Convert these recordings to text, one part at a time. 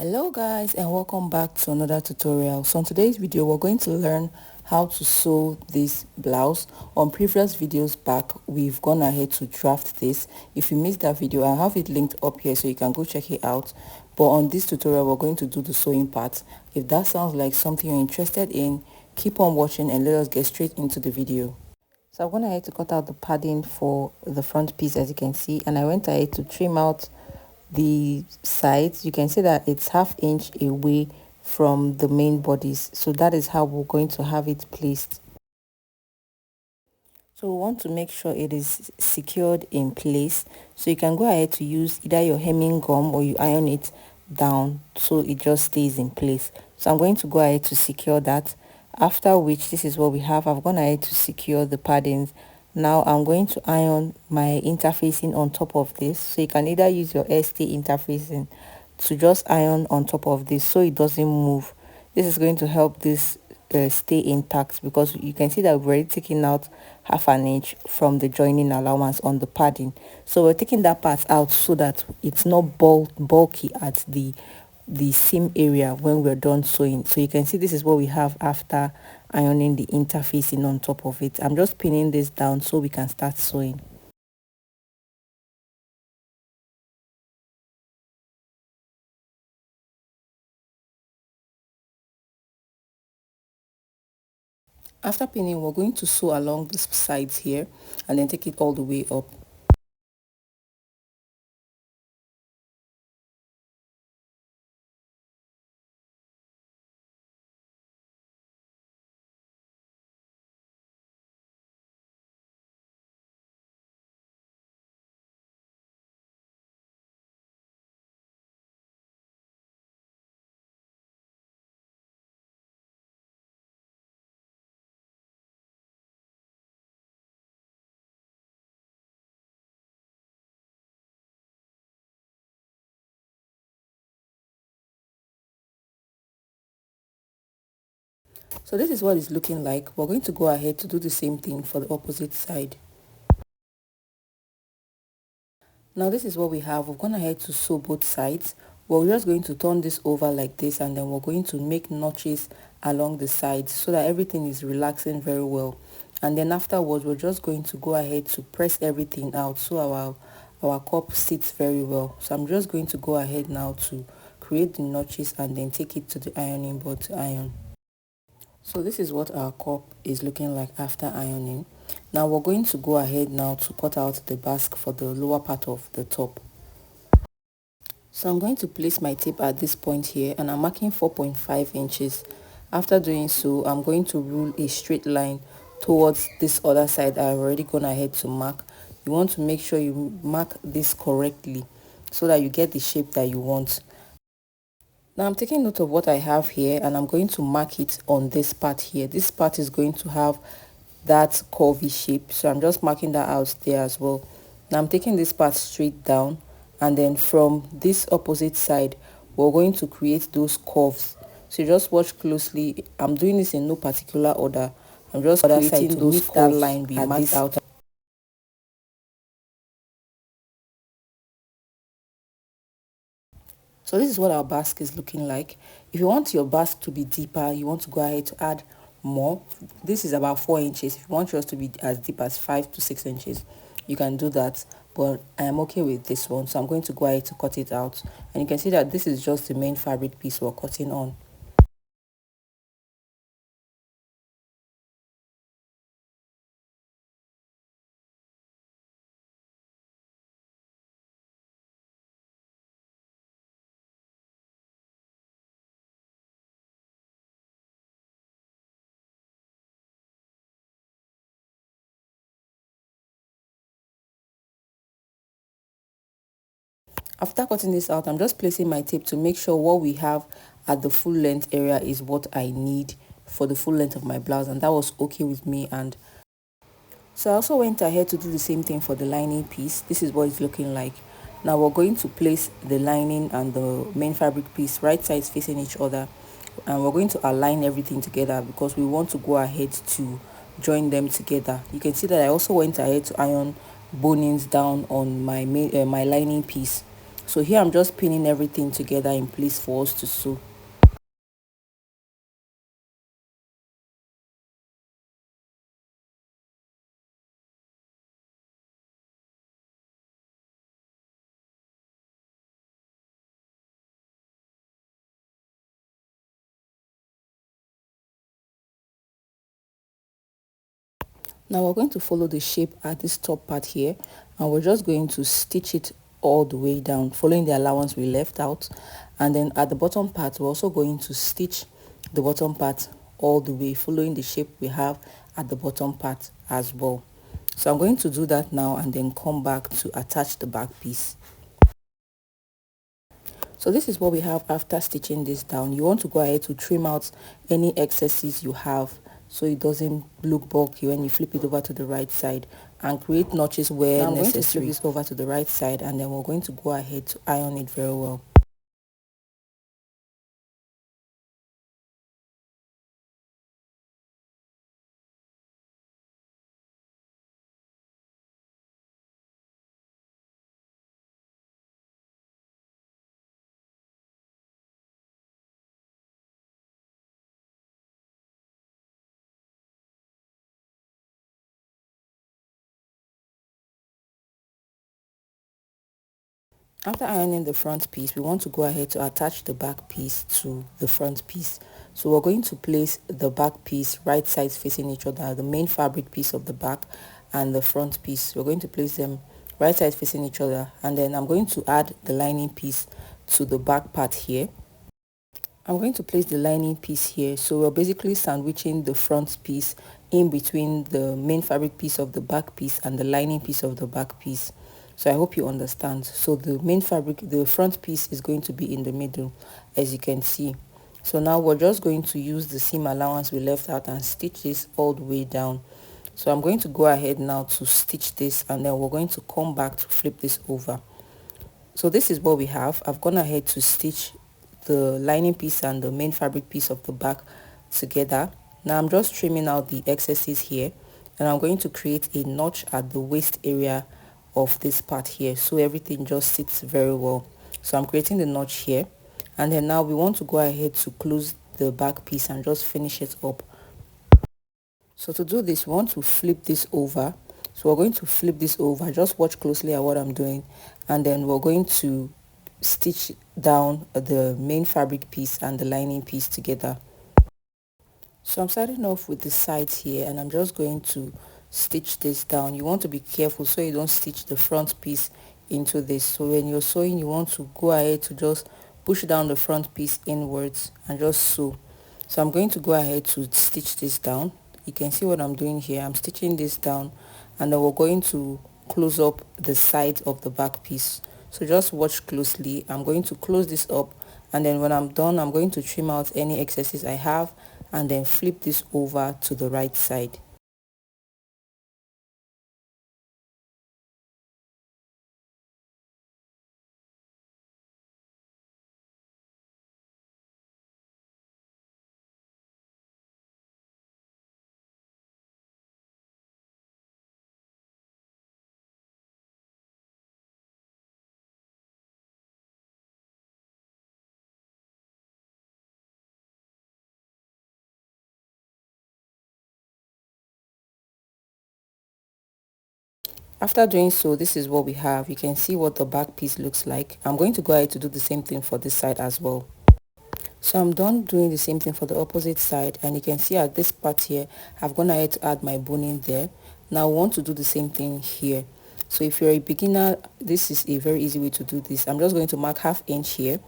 Hello guys, and welcome back to another tutorial. So in today's video we're going to learn how to sew this blouse. On previous videos back we've gone ahead to draft this. If you missed that video, I have it linked up here so you can go check it out. But on this tutorial we're going to do the sewing part. If that sounds like something you're interested in, keep on watching and let us get straight into the video. So I went ahead to cut out the padding for the front piece, as you can see, and I went ahead to trim out the sides. You can see that it's ½ inch away from the main bodies, so that is how we're going to have it placed. So we want to make sure it is secured in place, so you can go ahead to use either your hemming gum or you iron it down so it just stays in place. So I'm going to go ahead to secure that, after which this is what we have. I've gone ahead to secure the paddings. Now I'm going to iron my interfacing on top of this, so you can either use your ST interfacing to just iron on top of this so it doesn't move. This is going to help this stay intact, because you can see that we've already taken out ½ inch from the joining allowance on the padding. So we're taking that part out so that it's not bulky at the seam area when we're done sewing. So you can see this is what we have after ironing the interfacing on top of it. I'm just pinning this down so we can start sewing. After pinning, we're going to sew along the sides here and then take it all the way up. So this is what it's looking like. We're going to go ahead to do the same thing for the opposite side. Now this is what we have. We've gone ahead to sew both sides. We're just going to turn this over like this, and then we're going to make notches along the sides so that everything is relaxing very well. And then afterwards we're just going to go ahead to press everything out so our cup sits very well. So I'm just going to go ahead now to create the notches and then take it to the ironing board to iron. So this is what our cup is looking like after ironing. Now we're going to go ahead now to cut out the basque for the lower part of the top. So I'm going to place my tape at this point here, and I'm marking 4.5 inches. After doing so, I'm going to rule a straight line towards this other side I've already gone ahead to mark. You want to make sure you mark this correctly so that you get the shape that you want. Now I'm taking note of what I have here, and I'm going to mark it on this part here. This part is going to have that curvy shape, so I'm just marking that out there as well. Now I'm taking this part straight down, and then from this opposite side we're going to create those curves. So just watch closely. I'm doing this in no particular order. I'm just creating those curves that line we marked out. So this is what our basque is looking like. If you want your basque to be deeper, you want to go ahead to add more. This is about 4 inches. If you want yours to be as deep as 5 to 6 inches, you can do that. But I am okay with this one, so I'm going to go ahead to cut it out. And you can see that this is just the main fabric piece we're cutting on. After cutting this out, I'm just placing my tape to make sure what we have at the full length area is what I need for the full length of my blouse, and that was okay with me. And so I also went ahead to do the same thing for the lining piece. This is what it's looking like. Now we're going to place the lining and the main fabric piece right sides facing each other, and we're going to align everything together because we want to go ahead to join them together. You can see that I also went ahead to iron bonings down on my lining piece. So here I'm just pinning everything together in place for us to sew. Now we're going to follow the shape at this top part here, and we're just going to stitch it all the way down, following the allowance we left out. And then at the bottom part, we're also going to stitch the bottom part all the way, following the shape we have at the bottom part as well. So I'm going to do that now and then come back to attach the back piece. So this is what we have after stitching this down. You want to go ahead to trim out any excesses you have so it doesn't look bulky when you flip it over to the right side, and create notches where necessary. I'm going to flip this over to the right side, and then we're going to go ahead to iron it very well. After ironing the front piece, we want to go ahead to attach the back piece to the front piece. So we're going to place the back piece right sides facing each other, the main fabric piece of the back and the front piece. We're going to place them right sides facing each other, and then I'm going to add the lining piece to the back part here. I'm going to place the lining piece here, so we're basically sandwiching the front piece in between the main fabric piece of the back piece and the lining piece of the back piece. So I hope you understand. So the main fabric, the front piece, is going to be in the middle, as you can see. So now we're just going to use the seam allowance we left out and stitch this all the way down. So I'm going to go ahead now to stitch this, and then we're going to come back to flip this over. So this is what we have. I've gone ahead to stitch the lining piece and the main fabric piece of the back together. Now I'm just trimming out the excesses here, and I'm going to create a notch at the waist area of this part here, so everything just sits very well. So I'm creating the notch here, and then now we want to go ahead to close the back piece and just finish it up. So to do this, we want to flip this over. So we're going to flip this over. Just watch closely at what I'm doing, and then we're going to stitch down the main fabric piece and the lining piece together. So I'm starting off with the sides here, and I'm just going to stitch this down. You want to be careful so you don't stitch the front piece into this. So when you're sewing, you want to go ahead to just push down the front piece inwards and just sew. So I'm going to go ahead to stitch this down. You can see what I'm doing here. I'm stitching this down, and then we're going to close up the side of the back piece. So just watch closely. I'm going to close this up, and then when I'm done, I'm going to trim out any excesses I have and then flip this over to the right side. After doing so, this is what we have. You can see what the back piece looks like. I'm going to go ahead to do the same thing for this side as well. So I'm done doing the same thing for the opposite side, and you can see at this part here, I've gone ahead to add my boning there. Now I want to do the same thing here. So if you're a beginner, this is a very easy way to do this. I'm just going to mark ½ inch here,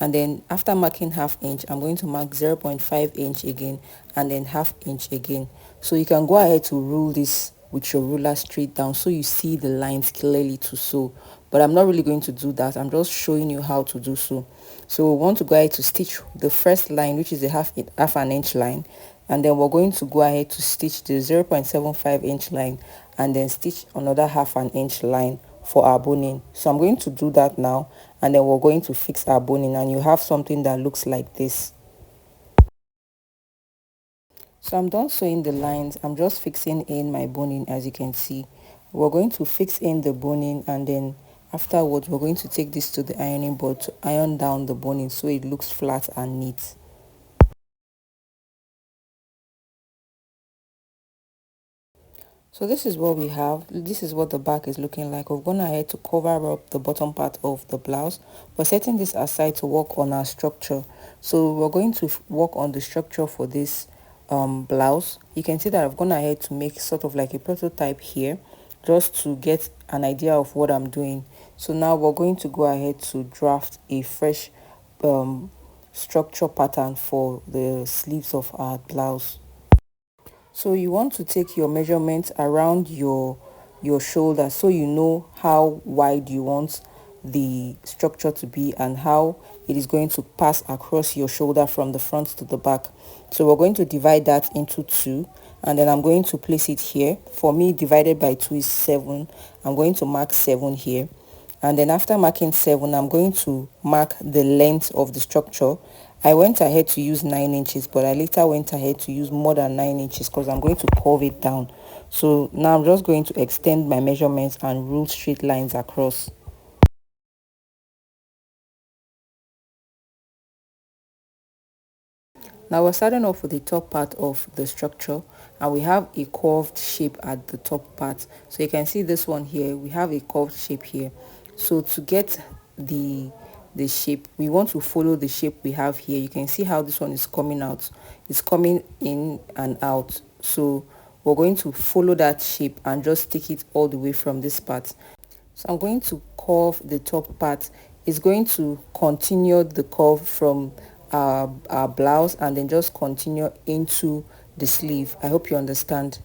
and then after marking ½ inch, I'm going to mark 0.5 inch again, and then ½ inch again. So you can go ahead to rule this with your ruler straight down so you see the lines clearly to sew, but I'm not really going to do that. I'm just showing you how to do so. So we want to go ahead to stitch the first line, which is a half an inch line, and then we're going to go ahead to stitch the 0.75 inch line, and then stitch another ½ an inch line for our boning. So I'm going to do that now, and then we're going to fix our boning, and you have something that looks like this. So I'm done sewing the lines. I'm just fixing in my boning. As you can see, we're going to fix in the boning, and then Afterwards, we're going to take this to the ironing board to iron down the boning so it looks flat and neat. So this is what we have. This is what the back is looking like. We've gone ahead to cover up the bottom part of the blouse. We're setting this aside to work on our structure. So we're going to work on the structure for this blouse. You can see that I've gone ahead to make sort of like a prototype here just to get an idea of what I'm doing. So now we're going to go ahead to draft a fresh structure pattern for the sleeves of our blouse. So you want to take your measurements around your shoulder so you know how wide you want the structure to be and how it is going to pass across your shoulder from the front to the back. So we're going to divide that into two, and then I'm going to place it here. For me, divided by 2 is 7. I'm going to mark 7 here, and then after marking 7, I'm going to mark the length of the structure. I went ahead to use 9 inches, but I later went ahead to use more than 9 inches because I'm going to curve it down. So now I'm just going to extend my measurements and rule straight lines across. Now we're starting off with the top part of the structure, and we have a curved shape at the top part. So you can see this one here, we have a curved shape here. So to get the shape, we want to follow the shape we have here. You can see how this one is coming out. It's coming in and out. So we're going to follow that shape and just take it all the way from this part. So I'm going to curve the top part. It's going to continue the curve from our blouse and then just continue into the sleeve. I hope you understand.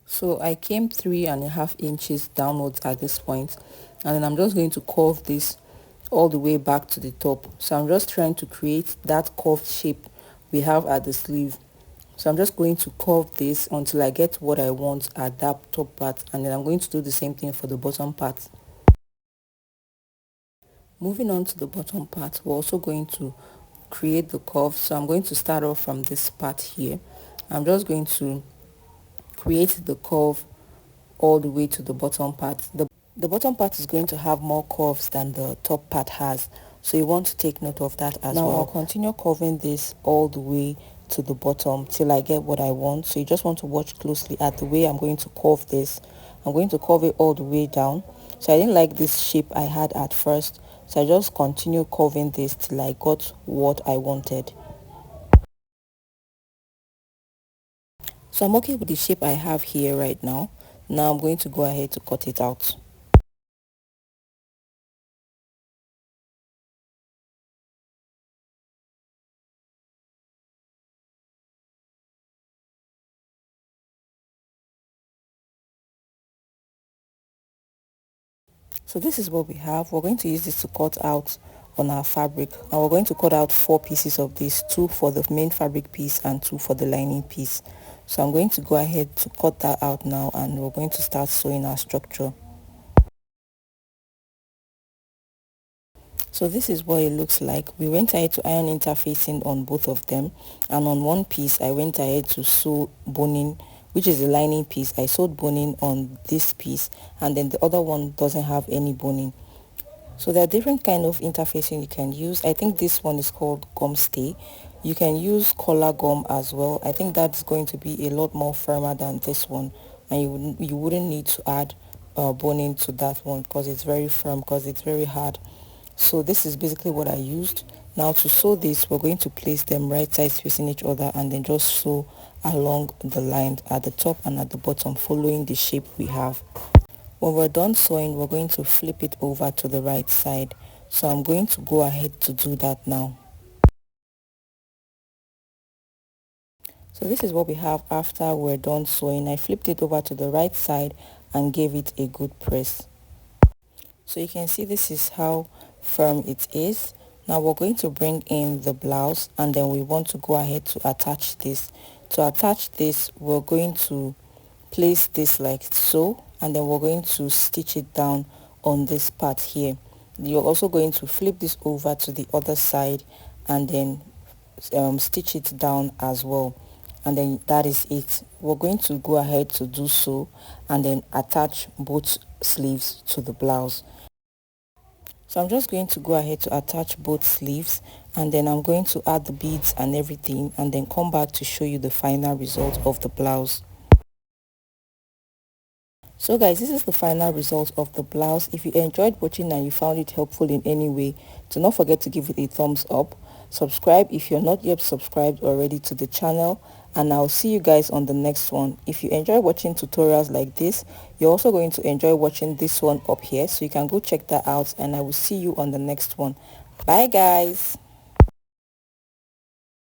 So I came 3.5 inches downwards at this point, and then I'm just going to curve this all the way back to the top. So I'm just trying to create that curved shape we have at the sleeve. So I'm just going to curve this until I get what I want at that top part, and then I'm going to do the same thing for the bottom part. Moving on to the bottom part, we're also going to create the curve. So I'm going to start off from this part here. I'm just going to create the curve all the way to the bottom part. The bottom part is going to have more curves than the top part has, so you want to take note of that as well. Now I'll continue curving this all the way to the bottom till I get what I want. So you just want to watch closely at the way I'm going to curve this. I'm going to curve it all the way down. So I didn't like this shape I had at first, so I just continue curving this till I got what I wanted. So I'm okay with the shape I have here right now. Now I'm going to go ahead to cut it out. So this is what we have. We're going to use this to cut out on our fabric, and we're going to cut out 4 pieces of this, 2 for the main fabric piece and 2 for the lining piece. So I'm going to go ahead to cut that out now, and we're going to start sewing our structure. So this is what it looks like. We went ahead to iron interfacing on both of them, and on one piece I went ahead to sew boning, which is the lining piece. I sewed boning on this piece, and then the other one doesn't have any boning. So there are different kind of interfacing you can use. I think this one is called gum stay. You can use collar gum as well. I think that's going to be a lot more firmer than this one, and you wouldn't need to add boning to that one because it's very firm, because it's very hard. So this is basically what I used. Now to sew this, we're going to place them right sides facing each other and then just sew along the line at the top and at the bottom, following the shape we have. When we're done sewing, we're going to flip it over to the right side. So I'm going to go ahead to do that now. So this is what we have after we're done sewing. I flipped it over to the right side and gave it a good press. So you can see this is how firm it is. Now we're going to bring in the blouse, and then we want to go ahead to attach this. To attach this, we're going to place this like so, and then we're going to stitch it down on this part here. You're also going to flip this over to the other side and then stitch it down as well. and then that is it. We're going to go ahead to do so and then attach both sleeves to the blouse. So I'm just going to go ahead to attach both sleeves, and then I'm going to add the beads and everything, and then come back to show you the final result of the blouse. So guys, this is the final result of the blouse. If you enjoyed watching and you found it helpful in any way, do not forget to give it a thumbs up. Subscribe if you're not yet subscribed already to the channel, and I'll see you guys on the next one. If you enjoy watching tutorials like this, you're also going to enjoy watching this one up here, so you can go check that out, and I will see you on the next one. Bye guys.